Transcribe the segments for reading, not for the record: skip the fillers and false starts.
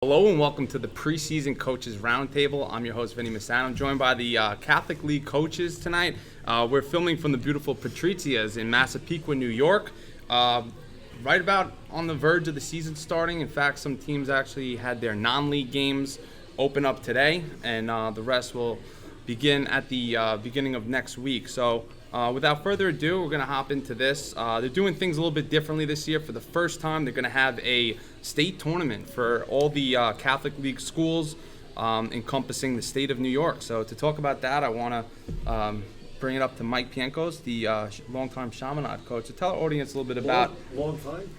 Hello and welcome to the preseason coaches roundtable. I'm your host Vinny Masano. I'm joined by the Catholic League coaches tonight. We're filming from the beautiful Patricias in Massapequa, New York. Right about on the verge of the season starting. In fact, some teams actually had their non-league games open up today, and the rest will begin at the beginning of next week. So without further ado, we're going to hop into this. They're doing things a little bit differently this year. For the first time, they're going to have a state tournament for all the Catholic League schools encompassing the state of New York. So to talk about that, I want to bring it up to Mike Piankos, the longtime Chaminade coach, to tell our audience a little bit about... Long time?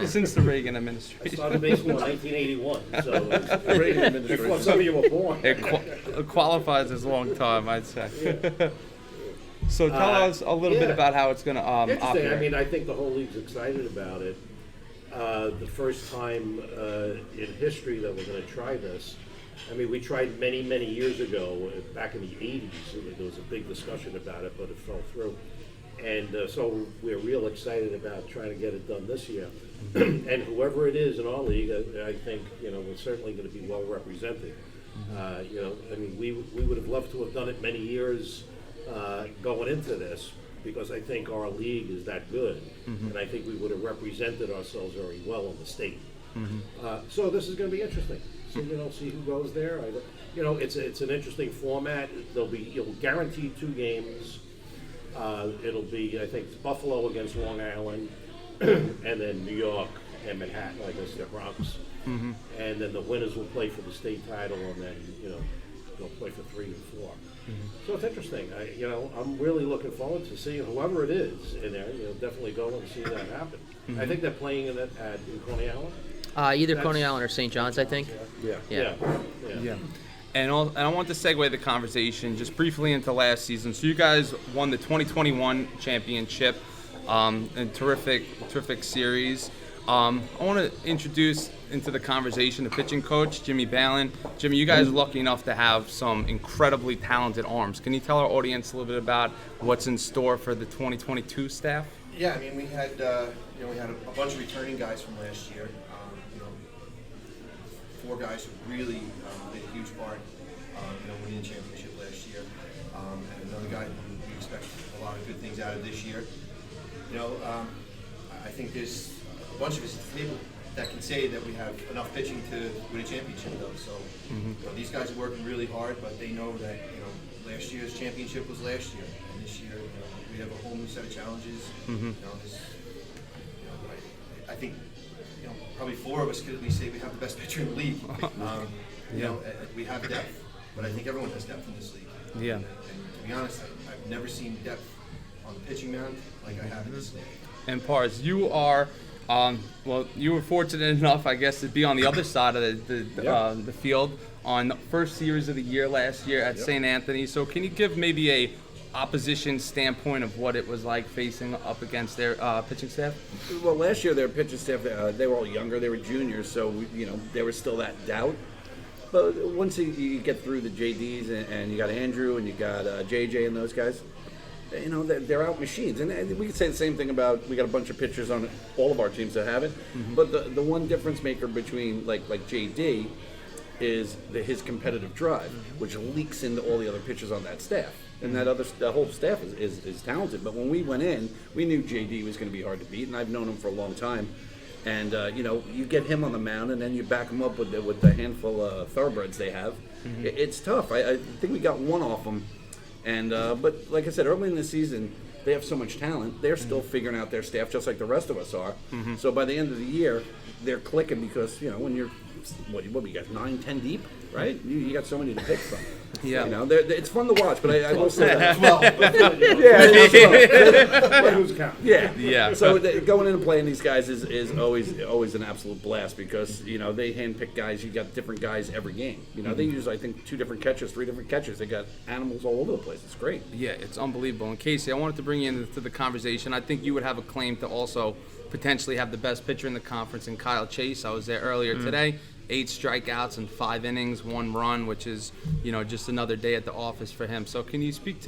Since the Reagan I administration. started baseball in 1981, so it's the Reagan administration. Before some of you were born. It qualifies as a long time, I'd say. Yeah. So tell us a little bit yeah. about how it's going to Interesting. operate. I mean, I think the whole league's excited about it. The first time in history that we're going to try this. I mean, we tried many, many years ago, back in the 80s. There was a big discussion about it, but it fell through. And so we're real excited about trying to get it done this year. And whoever it is in our league, I think, we're certainly going to be well represented. I mean, we would have loved to have done it many years going into this, because I think our league is that good, and I think we would have represented ourselves very well in the state. So this is going to be interesting. So see who goes there. It's an interesting format. You'll guarantee 2 games. It'll be, I think, it's Buffalo against Long Island, and then New York and Manhattan, I guess they're Bronx. And then the winners will play for the state title, and then they'll play for 3 and 4. So it's interesting. I'm really looking forward to seeing whoever it is in there. Definitely go and see that happen. I think they're playing in Coney Island. Either Coney Island or St. John's, I think. Yeah. And I want to segue the conversation just briefly into last season. So you guys won the 2021 championship, and terrific series. I want to introduce into the conversation the pitching coach, Jimmy Balin. Jimmy, you guys are lucky enough to have some incredibly talented arms. Can you tell our audience a little bit about what's in store for the 2022 staff? Yeah, I mean, we had a bunch of returning guys from last year. 4 guys who really played a huge part, winning the championship last year, and another guy who we expect a lot of good things out of this year. I think there's a bunch of us at the table that can say that we have enough pitching to win a championship, though. So these guys are working really hard, but they know that last year's championship was last year, and this year we have a whole new set of challenges. I think probably 4 of us could at least say we have the best pitcher in the league. We have depth, but I think everyone has depth in this league. Yeah. And to be honest, I've never seen depth on the pitching mound like I have in this league. And Pars, you are, you were fortunate enough, I guess, to be on the other side of the field on the first series of the year last year at St. Anthony. So can you give maybe a opposition standpoint of what it was like facing up against their pitching staff? Well, last year their pitching staff, they were all younger. They were juniors, so there was still that doubt. But once you get through the JDs and you got Andrew and you got JJ and those guys, they're out machines. And we could say the same thing about, we got a bunch of pitchers on all of our teams that have it. But the one difference maker between like JD is his competitive drive, which leaks into all the other pitchers on that staff. And that whole staff is talented. But when we went in, we knew JD was going to be hard to beat, and I've known him for a long time. And you get him on the mound, and then you back him up with the handful of thoroughbreds they have. It's tough. I think we got one off them, and but like I said, early in the season, they have so much talent. They're still figuring out their staff, just like the rest of us are. So by the end of the year, they're clicking because when you're what we got 9, 10 deep, right? You got so many to pick from. Yeah. It's fun to watch, but I will say that. Who's counting? Yeah. So going in and playing these guys is always an absolute blast, because they handpick guys. You got different guys every game. They use, I think, 2 different catchers, 3 different catchers. They got animals all over the place. It's great. Yeah, it's unbelievable. And Casey, I wanted to bring you into the conversation. I think you would have a claim to also potentially have the best pitcher in the conference in Kyle Chase. I was there earlier today. 8 strikeouts in 5 innings, 1 run, which is, just another day at the office for him. So can you speak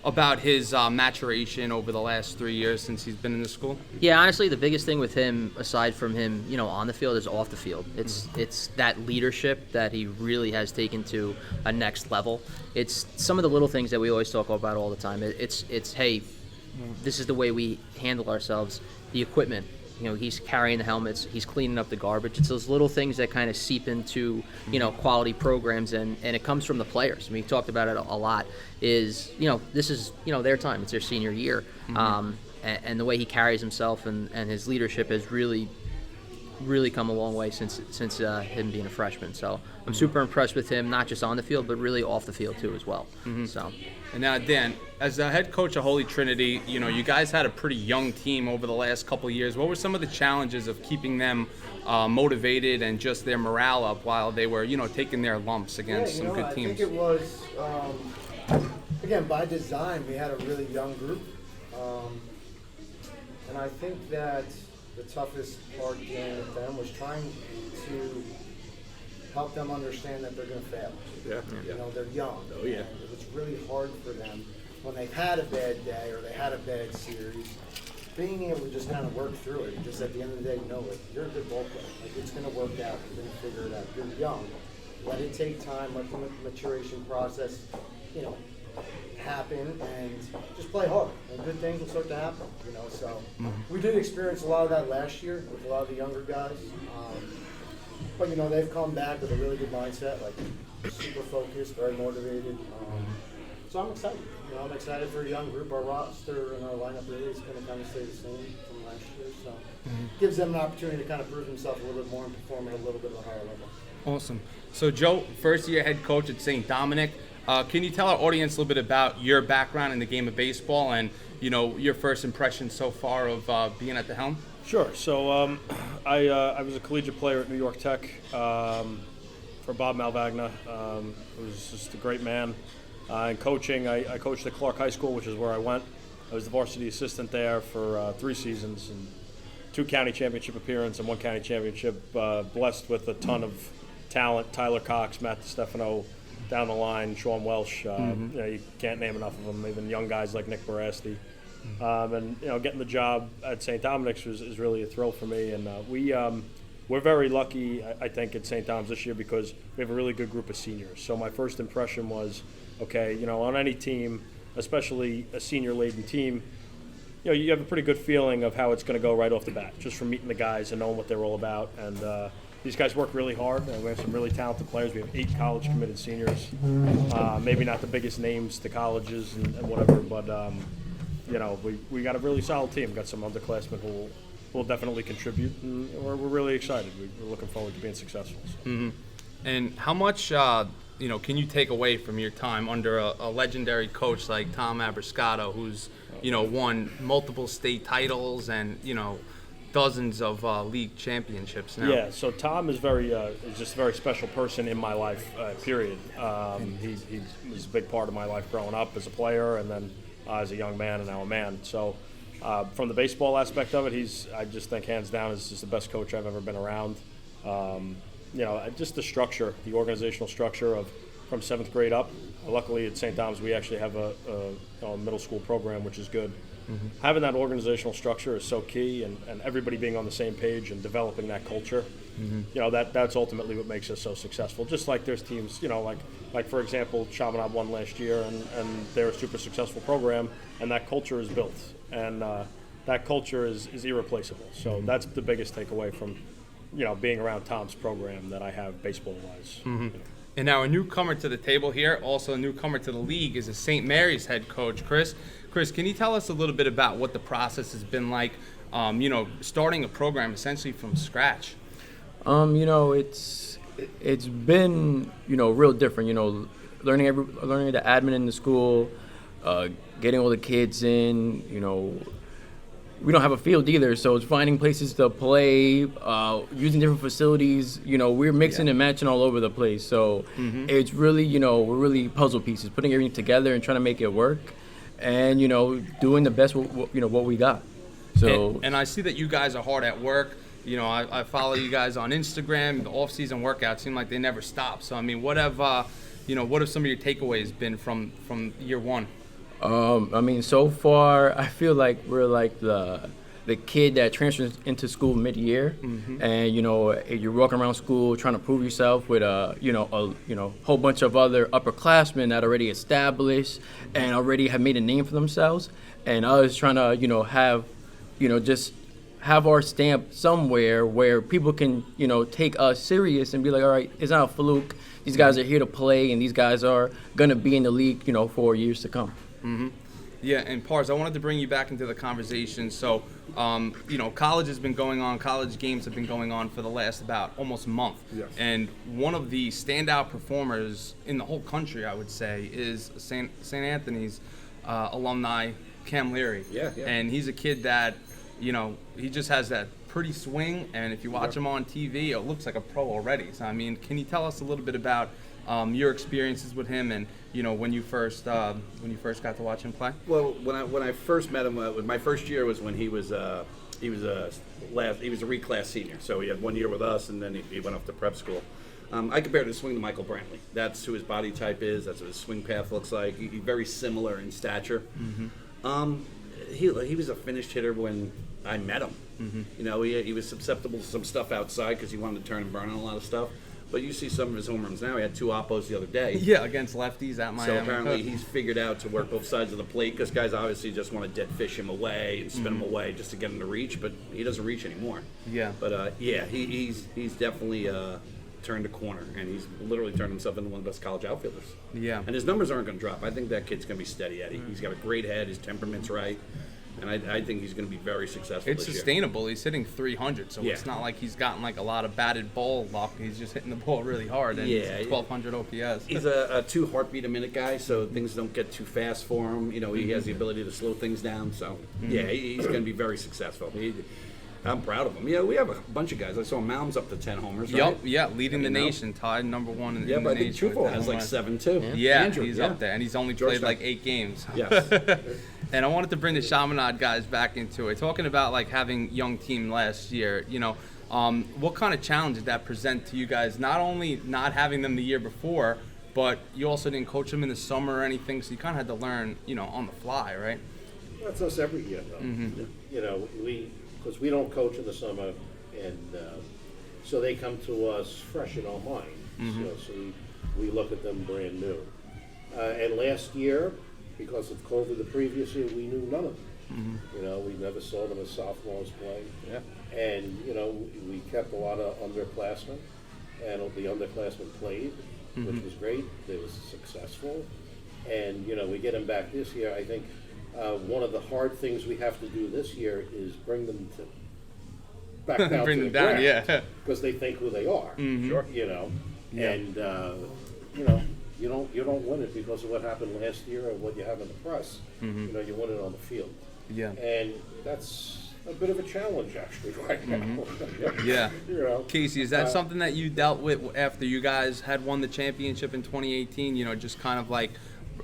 about his maturation over the last 3 years since he's been in the school? Yeah, honestly, the biggest thing with him, aside from him, on the field, is off the field. It's that leadership that he really has taken to a next level. It's some of the little things that we always talk about all the time. It's hey, this is the way we handle ourselves. The equipment. He's carrying the helmets, he's cleaning up the garbage. It's those little things that kind of seep into, quality programs, and it comes from the players. We talked about it a lot, is, this is, their time. It's their senior year. And the way he carries himself and his leadership has really come a long way since him being a freshman. So I'm super impressed with him, not just on the field, but really off the field too as well. So. And now, Dan, as the head coach of Holy Trinity, you guys had a pretty young team over the last couple of years. What were some of the challenges of keeping them motivated and just their morale up while they were, taking their lumps against some good teams? I think it was, again, by design, we had a really young group. And I think that the toughest part dealing with them was trying to help them understand that they're going to fail. Yeah. They're young. Oh, yeah. And it's really hard for them when they've had a bad day or they had a bad series, being able to just kind of work through it. Just at the end of the day, you're a good ball player. It's going to work out. You're going to figure it out. You're young. Let it take time. Let the maturation process, happen, and just play hard. And good things will start to happen. So we did experience a lot of that last year with a lot of the younger guys. But they've come back with a really good mindset, super focused, very motivated. So I'm excited. I'm excited for a young group. Our roster and our lineup really is going to kind of stay the same from last year. So gives them an opportunity to kind of prove themselves a little bit more and perform at a little bit of a higher level. Awesome. So Joe, first year head coach at St. Dominic. Can you tell our audience a little bit about your background in the game of baseball and your first impression so far of being at the helm? Sure. So I was a collegiate player at New York Tech for Bob Malvagna. He was just a great man. In coaching, I coached at Clark High School, which is where I went. I was the varsity assistant there for 3 seasons and 2 county championship appearances and 1 county championship. Blessed with a ton of talent: Tyler Cox, Matt DiStefano, down the line, Sean Welsh. You can't name enough of them. Even young guys like Nick Barasti. And getting the job at St. Dominic's is really a thrill for me. And we're very lucky, I think, at St. Dom's this year because we have a really good group of seniors. So my first impression was, okay, on any team, especially a senior-laden team, you have a pretty good feeling of how it's going to go right off the bat, just from meeting the guys and knowing what they're all about. And these guys work really hard, and we have some really talented players. We have 8 college-committed seniors. Maybe not the biggest names to colleges and whatever, but we got a really solid team. Got some underclassmen who will definitely contribute, and we're really excited. We're looking forward to being successful. So. And how much can you take away from your time under a legendary coach like Tom Abrascato, who's won multiple state titles and dozens of league championships now? Yeah, so Tom is just a very special person in my life, period. He was a big part of my life growing up as a player and then as a young man and now a man. So from the baseball aspect of it, I just think hands down is just the best coach I've ever been around. Just the structure, the organizational structure from 7th grade up. Luckily at St. Dom's we actually have a middle school program, which is good. Having that organizational structure is so key, and everybody being on the same page and developing that culture, that's ultimately what makes us so successful. Just like there's teams, like for example, Chaminade won last year, and they're a super successful program, and that culture is built, and that culture is irreplaceable. So that's the biggest takeaway from being around Tom's program that I have baseball-wise. And now a newcomer to the table here, also a newcomer to the league, is a St. Mary's head coach, Chris. Chris, can you tell us a little bit about what the process has been like, starting a program essentially from scratch? It's been real different. Learning the admin in the school, getting all the kids in. We don't have a field either, so it's finding places to play, using different facilities. We're mixing and matching all over the place. So it's really, we're really puzzle pieces, putting everything together and trying to make it work, and doing the best with what we got. So And I see that you guys are hard at work. You know, I follow you guys on Instagram. The off-season workouts seem like they never stop. So I mean, what have some of your takeaways been from year one? I mean, so far, I feel like we're like the kid that transfers into school mid-year, and you're walking around school trying to prove yourself with a whole bunch of other upperclassmen that already established and already have made a name for themselves, and us trying to just have our stamp somewhere where people can take us serious and be like, all right, it's not a fluke. These guys are here to play, and these guys are gonna be in the league for years to come. Yeah, and Pars, I wanted to bring you back into the conversation. So, college has been going on. College games have been going on for the last about almost a month. Yes. And one of the standout performers in the whole country, I would say, is St. Anthony's alumni, Cam Leary. Yeah. And he's a kid that, he just has that pretty swing. And if you watch him on TV, it looks like a pro already. So, I mean, can you tell us a little bit about your experiences with him and when you first got to watch him play? Well, when I first met him, my first year was when he was a reclass senior. So he had 1 year with us, and then he went off to prep school. I compared his swing to Michael Brantley. That's who his body type is. That's what his swing path looks like. He's very similar in stature. He was a finished hitter when I met him. He was susceptible to some stuff outside because he wanted to turn and burn on a lot of stuff. But you see some of his home runs now. He had 2 oppos the other day. Yeah, against lefties at Miami. So apparently he's figured out to work both sides of the plate because guys obviously just want to dead fish him away and spin him away just to get him to reach, but he doesn't reach anymore. Yeah. But he's definitely turned a corner, and he's literally turned himself into one of the best college outfielders. Yeah. And his numbers aren't going to drop. I think that kid's going to be steady Eddie. He's got a great head. His temperament's right. And I think he's going to be very successful It's this year. sustainable. He's hitting 300, so Yeah. it's not like he's gotten like a lot of batted ball luck. He's just hitting the ball really hard, and it's 1,200 OPS. He's a 2 heartbeat a minute guy, so things don't get too fast for him. He has the ability to slow things down. So he's going to be very successful. I'm proud of him. We have a bunch of guys. I saw Mounds up to 10 homers. Right? Yep, leading the nation, tied number 1 in the But I nation. think Truffle with has 10 like home 7 too. runs. Yeah, Andrew, he's up there, and he's only played like 8 games. Yes. And I wanted to bring the Chaminade guys back into it. Talking about like having young team last year, what kind of challenge did that present to you guys? Not only not having them the year before, but you also didn't coach them in the summer or anything, so you kind of had to learn, on the fly, right? That's us every year, though. Because we don't coach in the summer, and so they come to us fresh in our mind. So we look at them brand new. And last year, because of COVID the previous year, we knew none of them. We never saw them as sophomores play. Yeah. And, we kept a lot of underclassmen, and the underclassmen played, which was great. They were successful. And, we get them back this year. I think one of the hard things we have to do this year is bring them back down Bring to them the down, ground, yeah. because they think who they are. Sure. And, you don't win it because of what happened last year or what you have in the press. You win it on the field. Yeah. And that's a bit of a challenge, actually, right now. Yeah. Casey, is that something that you dealt with after you guys had won the championship in 2018? Just kind of like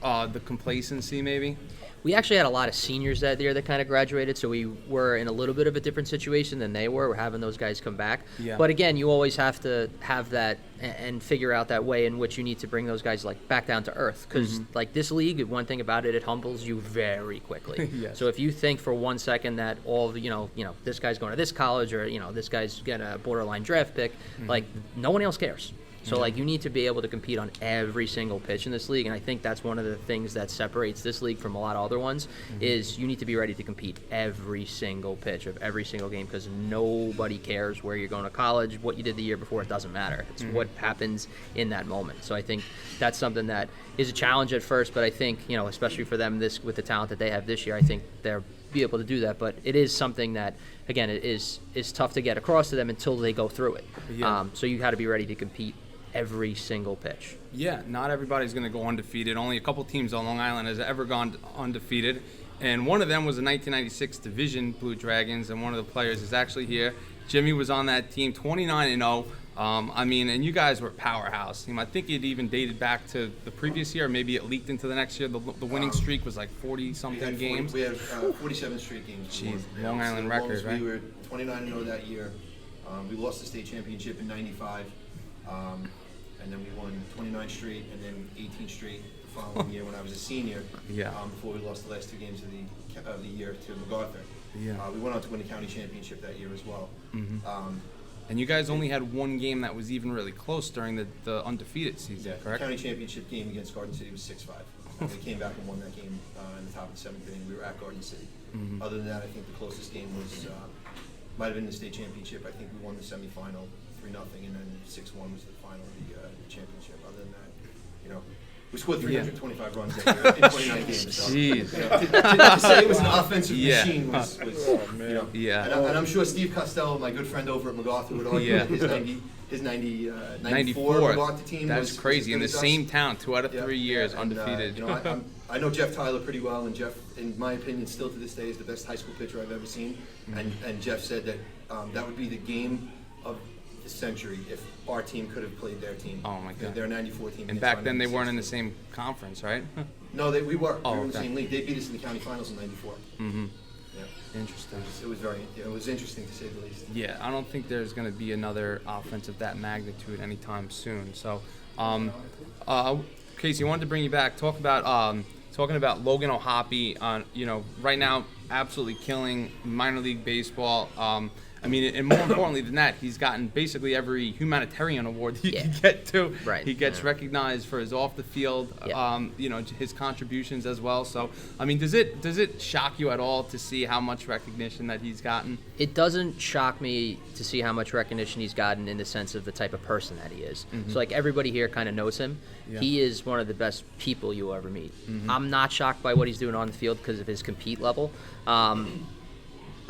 the complacency, maybe? We actually had a lot of seniors that year that kind of graduated, so we were in a little bit of a different situation than they were. We're having those guys come back. Yeah. But again, you always have to have that and figure out that way in which you need to bring those guys like back down to earth. Because like this league, one thing about it, it humbles you very quickly. Yes. So if you think for 1 second that all this guy's going to this college or this guy's getting a borderline draft pick, like no one else cares. So, like, you need to be able to compete on every single pitch in this league, and I think that's one of the things that separates this league from a lot of other ones is you need to be ready to compete every single pitch of every single game because nobody cares where you're going to college, what you did the year before, it doesn't matter. It's what happens in that moment. So I think that's something that is a challenge at first, but I think, especially for them with the talent that they have this year, I think they'll be able to do that. But it is something that, again, it is tough to get across to them until they go through it. Yeah. So you got to be ready to compete every single pitch. Yeah, not everybody's going to go undefeated. Only a couple teams on Long Island has ever gone undefeated, and one of them was the 1996 Division Blue Dragons, and one of the players is actually here. Jimmy was on that team, 29-0. I mean, and you guys were a powerhouse team. I think it even dated back to the previous year. Maybe it leaked into the next year. The winning streak was like 40-something games. We had 47 straight games. Jeez, Long Island record, right? We were 29-0 that year. We lost the state championship in '95, and then we won 29 straight, and then 18 straight the following year when I was a senior. Yeah. Before we lost the last 2 games of the year to MacArthur. Yeah. We went on to win the county championship that year as well. And you guys only had one game that was even really close during the undefeated season, The correct? county championship game against Garden City was 6-5. And we came back and won that game in the top of the 7th inning. We were at Garden City. Other than that, I think the closest game was might have been the state championship. I think we won the semifinal 3-0, and then 6-1 was the final of the championship. Other than that, you know, we scored 325 runs that year in 29 games. So, Jeez. to say it was an offensive machine was you know. Yeah. And I'm sure Steve Costello, my good friend over at MacArthur, would argue Yeah. that his 94 94. MacArthur team That's was crazy. In the as good as same us. town, 2 out of 3 years, And, undefeated. you know, I know Jeff Tyler pretty well, and Jeff, in my opinion, still to this day is the best high school pitcher I've ever seen. And Jeff said that that would be the game of the century if our team could have played their team. Oh, my God. Their 94 team. And against back our then they weren't in the 96 same conference, right? No, we were. Oh, We were in the okay. same league. They beat us in the county finals in '94. Mm-hmm. Yeah. Interesting. It was interesting to say the least. Yeah, I don't think there's going to be another offense of that magnitude anytime soon. So, Casey, I wanted to bring you back. Talking about Logan O'Hoppe. You know, right now, absolutely killing minor league baseball. I mean, and more importantly than that, he's gotten basically every humanitarian award he can get to. Right. He gets recognized for his off the field, you know, his contributions as well. So, I mean, does it shock you at all to see how much recognition that he's gotten? It doesn't shock me to see how much recognition he's gotten in the sense of the type of person that he is. So, like, everybody here kind of knows him. Yeah. He is one of the best people you'll ever meet. I'm not shocked by what he's doing on the field because of his compete level.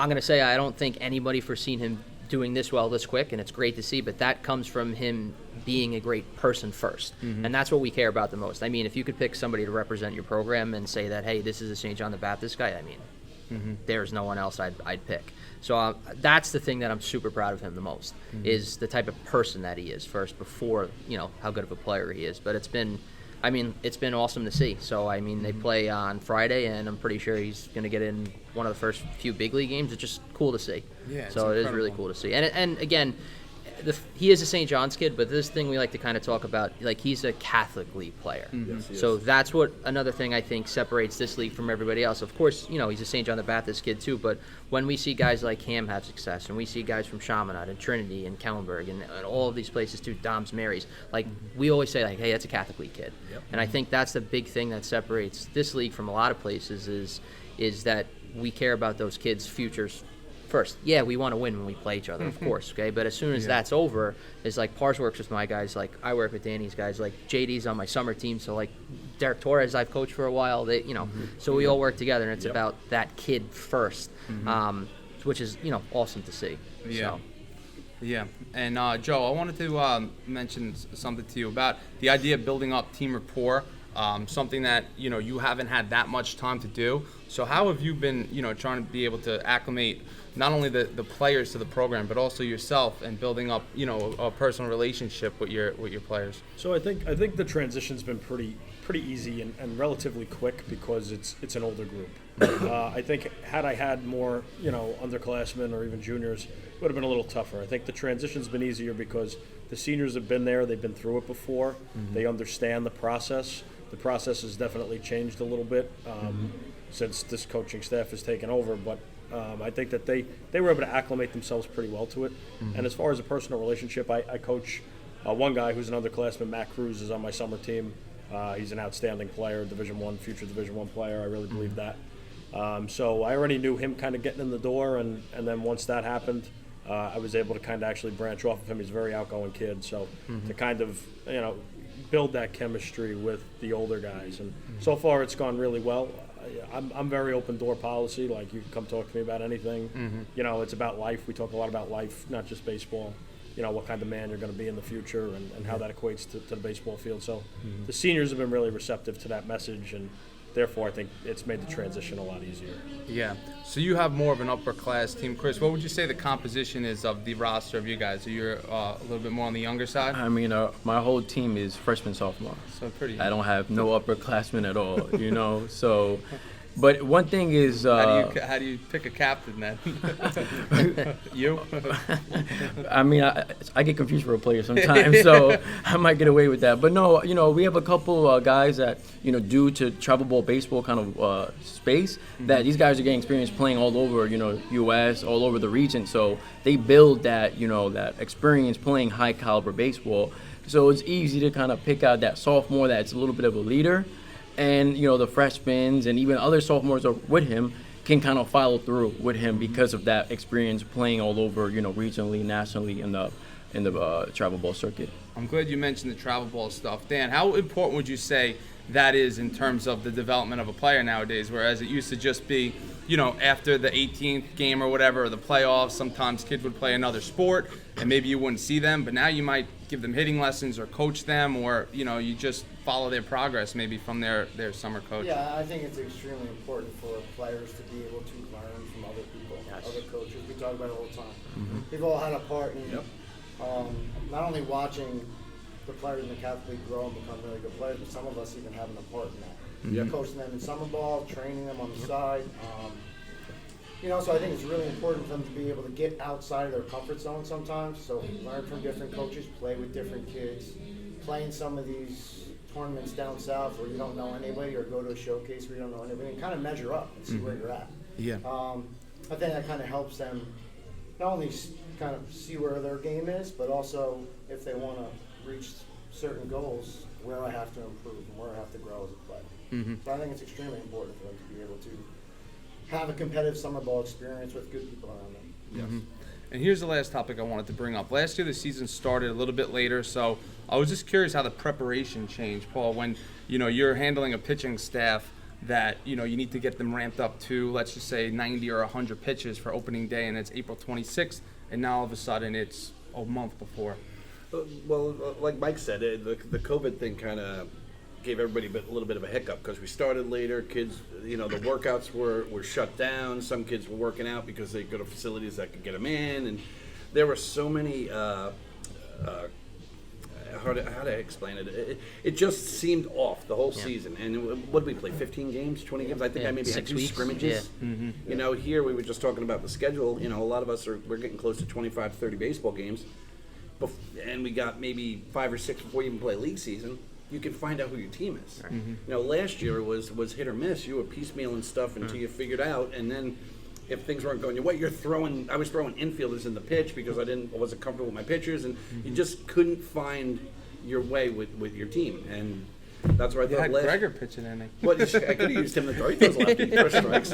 I'm going to say I don't think anybody foreseen him doing this well this quick, and it's great to see, but that comes from him being a great person first. And that's what we care about the most. I mean, if you could pick somebody to represent your program and say that, hey, this is a St. John the Baptist guy, I mean, there's no one else I'd pick. So that's the thing that I'm super proud of him the most, is the type of person that he is first before, you know, how good of a player he is. But it's been awesome to see. So, I mean, they play on Friday, and I'm pretty sure he's going to get in one of the first few big league games. It's just cool to see. Yeah, it's so it is really incredible. cool to see. And again, he is a St. John's kid, but this thing we like to kind of talk about, like, he's a Catholic League player. So that's what another thing I think separates this league from everybody else. Of course, you know, he's a St. John the Baptist kid too, but when we see guys like him have success, and we see guys from Chaminade and Trinity and Kellenberg and all of these places too, Dom's, Mary's, like, we always say, like, hey, that's a Catholic League kid. And I think that's the big thing that separates this league from a lot of places is that we care about those kids' futures first. Yeah, we want to win when we play each other, of course, okay? But as soon as that's over, it's like Pars works with my guys, like I work with Danny's guys, like JD's on my summer team, so like Derek Torres I've coached for a while, they, you know, so we all work together, and it's about that kid first, which is, you know, awesome to see. Yeah. So. Yeah, and Joe, I wanted to mention something to you about the idea of building up team rapport, something that, you know, you haven't had that much time to do. So how have you been, you know, trying to be able to acclimate not only the players to the program, but also yourself, and building up, you know, a personal relationship with your players? So I think the transition's been pretty easy and relatively quick because it's an older group. I think had I had more, you know, underclassmen or even juniors, it would have been a little tougher. I think the transition's been easier because the seniors have been there, they've been through it before, they understand the process. The process has definitely changed a little bit since this coaching staff has taken over, but I think that they were able to acclimate themselves pretty well to it. And as far as a personal relationship, I coach one guy who's an underclassman, Matt Cruz, is on my summer team. He's an outstanding player, future Division I player. I really believe that. So I already knew him kind of getting in the door, and then once that happened, I was able to kind of actually branch off of him. He's a very outgoing kid, so to kind of, you know, build that chemistry with the older guys. And so far it's gone really well. I'm very open door policy. Like, you can come talk to me about anything. You know, it's about life. We talk a lot about life, not just baseball. You know, what kind of man you're going to be in the future, and how that equates to the baseball field. So the seniors have been really receptive to that message, and therefore I think it's made the transition a lot easier. Yeah. So you have more of an upper class team, Chris. What would you say the composition is of the roster of you guys? Are you a little bit more on the younger side? I mean, my whole team is freshman, sophomore. So pretty. I don't have no upperclassmen at all, you know. So, but one thing is, How do you pick a captain then? You? I mean, I get confused for a player sometimes, so I might get away with that. But no, you know, we have a couple guys that, you know, due to travel ball baseball kind of space, that these guys are getting experience playing all over, you know, U.S., all over the region. So they build that, you know, that experience playing high caliber baseball. So it's easy to kind of pick out that sophomore that's a little bit of a leader. And, you know, the freshmen and even other sophomores are with him can kind of follow through with him because of that experience playing all over, you know, regionally, nationally in the travel ball circuit. I'm glad you mentioned the travel ball stuff. Dan, how important would you say that is in terms of the development of a player nowadays, whereas it used to just be, you know, after the 18th game or whatever, or the playoffs, sometimes kids would play another sport and maybe you wouldn't see them, but now you might give them hitting lessons or coach them, or, you know, you just follow their progress maybe from their summer coach. Yeah, I think it's extremely important for players to be able to learn from other people, other coaches. We talk about it all the time. We've all had a part in not only watching the players in the Catholic League grow and become really good players, but some of us even having a part in that. Coaching them in summer ball, training them on the side. You know, so I think it's really important for them to be able to get outside of their comfort zone sometimes. So learn from different coaches, play with different kids, play in some of these tournaments down south where you don't know anybody, or go to a showcase where you don't know anybody, and kind of measure up and see where you're at. Yeah. I think that kind of helps them not only kind of see where their game is, but also if they want to reach certain goals, where I have to improve and where I have to grow as a player. So I think it's extremely important for them to be able to have a competitive summer ball experience with good people around them. Yes. And here's the last topic I wanted to bring up. Last year the season started a little bit later, so I was just curious how the preparation changed, Paul, when, you know, you're handling a pitching staff that, you know, you need to get them ramped up to, let's just say 90 or 100 pitches for opening day, and it's April 26th, and now all of a sudden it's a month before. Well, like Mike said, the COVID thing kind of gave everybody a little bit of a hiccup because we started later. Kids, you know, the workouts were shut down. Some kids were working out because they go to facilities that could get them in, and there were so many. How to explain it? It just seemed off the whole season. And what did we play? 15 games, 20 games? I think I maybe had 2 scrimmages. Yeah. You know, here we were just talking about the schedule. You know, a lot of us we're getting close to 25, 30 baseball games, and we got maybe 5 or 6 before you even play league season. You can find out who your team is. Right. You know, last year was hit or miss. You were piecemealing stuff until you figured out, and then if things weren't going your way, I was throwing infielders in the pitch because I wasn't comfortable with my pitchers, and you just couldn't find your way with your team. And that's where I thought had Gregor pitching in. Well, I could have used him to throw. He throws lefty for strikes.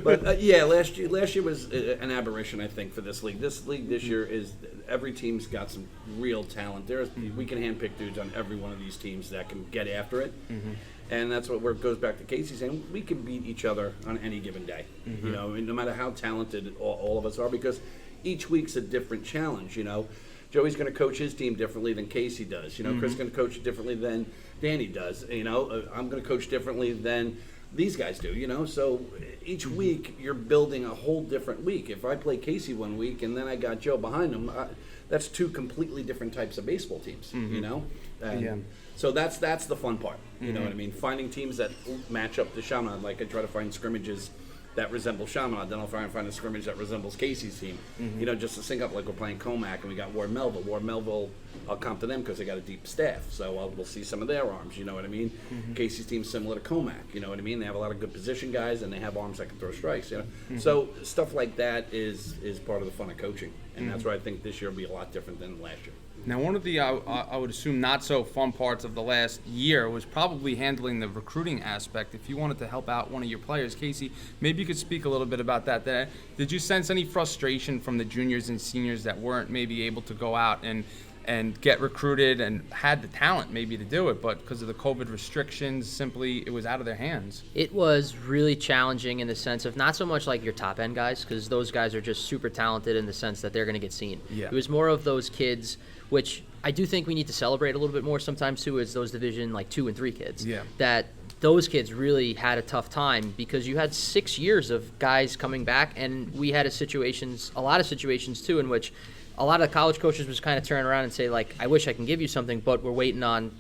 But yeah, last year was an aberration, I think, for this league. This league this year is every team's got some real talent. We can handpick dudes on every one of these teams that can get after it. And that's where it goes back to Casey saying we can beat each other on any given day. You know, no matter how talented all of us are, because each week's a different challenge. You know, Joey's going to coach his team differently than Casey does. You know, Chris is going to coach it differently than Danny does. You know, I'm going to coach differently than these guys do. You know, so each week you're building a whole different week. If I play Casey one week and then I got Joe behind him, that's 2 completely different types of baseball teams. You know, so that's the fun part. You know what I mean? Finding teams that match up to Chaminade. Like I try to find scrimmages that resemble Chaminade, then I'll try and find a scrimmage that resembles Casey's team. You know, just to sync up, like we're playing Comac and we got Ward Melville. Ward Melville, I'll comp to them because they got a deep staff, so we'll see some of their arms, you know what I mean? Casey's team's similar to Comac, you know what I mean? They have a lot of good position guys and they have arms that can throw strikes, you know? So stuff like that is part of the fun of coaching, and that's where I think this year will be a lot different than last year. Now, one of the, I would assume, not so fun parts of the last year was probably handling the recruiting aspect. If you wanted to help out one of your players, Casey, maybe you could speak a little bit about that. Did you sense any frustration from the juniors and seniors that weren't maybe able to go out and get recruited and had the talent maybe to do it, but because of the COVID restrictions, simply it was out of their hands? It was really challenging in the sense of not so much like your top end guys, because those guys are just super talented in the sense that they're going to get seen. Yeah. It was more of those kids, which I do think we need to celebrate a little bit more sometimes too, is those Division like 2 and 3 kids. Yeah. That those kids really had a tough time because you had 6 years of guys coming back, and we had a lot of situations too, in which a lot of the college coaches was kind of turn around and say, like, I wish I can give you something, but we're waiting on,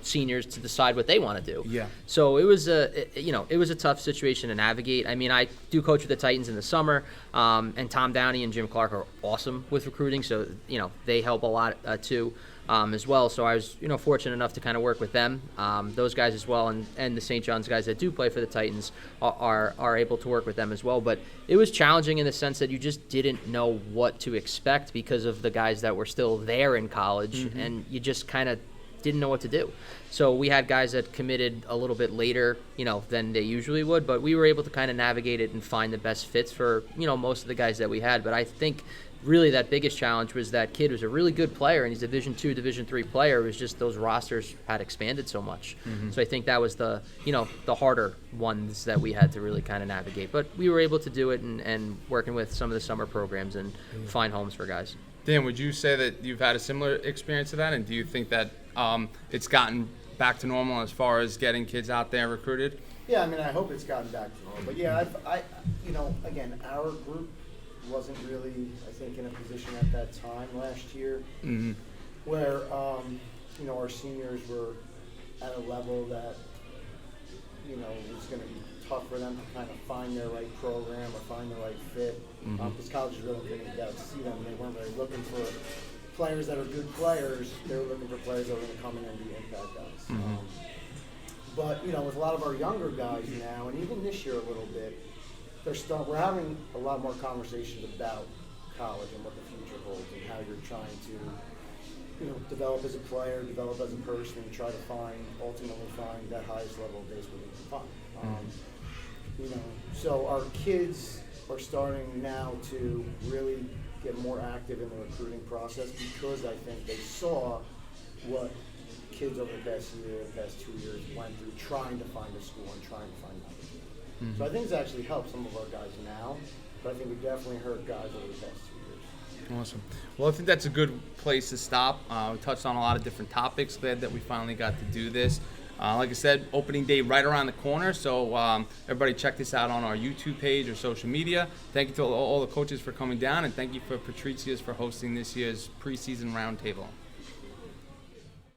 seniors to decide what they want to do. Yeah. So it was a tough situation to navigate. I mean, I do coach with the Titans in the summer, and Tom Downey and Jim Clark are awesome with recruiting, so they help a lot too. As well, so I was fortunate enough to kind of work with them, those guys as well, and the St. John's guys that do play for the Titans are able to work with them as well. But it was challenging in the sense that you just didn't know what to expect because of the guys that were still there in college, and you just kind of didn't know what to do. So we had guys that committed a little bit later, than they usually would, but we were able to kind of navigate it and find the best fits for most of the guys that we had. But I think really that biggest challenge was that kid was a really good player, and he's a Division II, Division III player. It was just those rosters had expanded so much. So I think that was the harder ones that we had to really kind of navigate. But we were able to do it and working with some of the summer programs and find homes for guys. Dan, would you say that you've had a similar experience to that, and do you think that it's gotten back to normal as far as getting kids out there recruited? Yeah, I mean, I hope it's gotten back to normal. But yeah, again, our group wasn't really, I think, in a position at that time last year where, our seniors were at a level that, it was going to be tough for them to kind of find their right program or find the right fit. Because colleges really didn't get to see them. They weren't really looking for players that are good players. They were looking for players that were going to come in and be impact guys. But, with a lot of our younger guys now, and even this year a little bit, we're having a lot more conversations about college and what the future holds and how you're trying to, develop as a player, develop as a person, and try to ultimately find that highest level of baseball you can find. So our kids are starting now to really get more active in the recruiting process because I think they saw what kids over the past 2 years went through trying to find a school and trying to find an opportunity. So I think it's actually helped some of our guys now, but I think we definitely hurt guys over the past 2 years. Awesome. Well, I think that's a good place to stop. We touched on a lot of different topics. Glad that we finally got to do this. Like I said, opening day right around the corner, so everybody check this out on our YouTube page or social media. Thank you to all the coaches for coming down, and thank you for Patricia's for hosting this year's preseason roundtable.